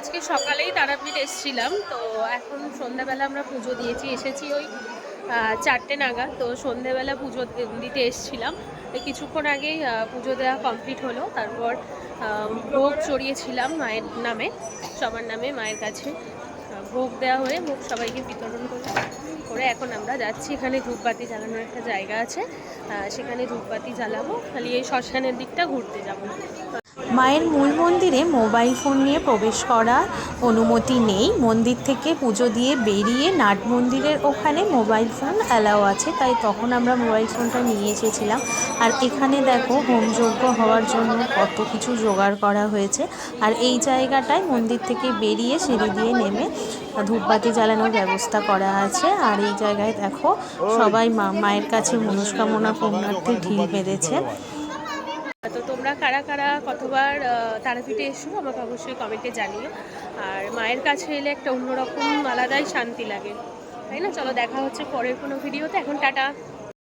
আজকে সকালেই তারাপীঠ এসেছিলাম, তো এখন সন্ধ্যাবেলা আমরা পুজো দিয়েছি, এসেছি ওই 4টে নাগাদ। তো সন্ধ্যাবেলা পুজো দিতে এসেছিলাম, কিছুক্ষণ আগেই পুজো দেওয়া কমপ্লিট হলো। তারপর ভোগ চড়িয়েছিলাম মায়ের নামে, সবার নামে মায়ের কাছে ভোগ দেওয়া হয়ে ভোগ সবাইকে বিতরণ করে এখন আমরা যাচ্ছি। এখানে ধূপবাতি জ্বালানোর একটা জায়গা আছে, সেখানে ধূপবাতি জ্বালাবো, খালি এই শ্মশানের দিকটা ঘুরতে যাবো। মায়ের মূল মন্দিরে মোবাইল ফোন নিয়ে প্রবেশ করার অনুমতি নেই। মন্দির থেকে পুজো দিয়ে বেরিয়ে নাট মন্দিরের ওখানে মোবাইল ফোন অ্যালাও আছে, তাই তখন আমরা মোবাইল ফোনটা নিয়ে এসেছিলাম। আর এখানে দেখো হোমযজ্ঞ হওয়ার জন্য কত কিছু জোগাড় করা হয়েছে। আর এই জায়গাটায় মন্দির থেকে বেরিয়ে সিঁড়ি দিয়ে নেমে ধূপবাতি জ্বালানোর ব্যবস্থা করা আছে। আর এই জায়গায় দেখো সবাই মায়ের কাছে মনস্কামনা পূর্ণার্থে ঢিল বেঁধেছে। তো তোমরা কারা কারা কতবার তারাপীঠে এসো আমাকে অবশ্যই কমেন্টে জানিও। আর মায়ের কাছে এলে একটা অন্যরকম আলাদাই শান্তি লাগে, তাই না? চলো দেখা হচ্ছে পরের কোনো ভিডিওতে, এখন টাটা।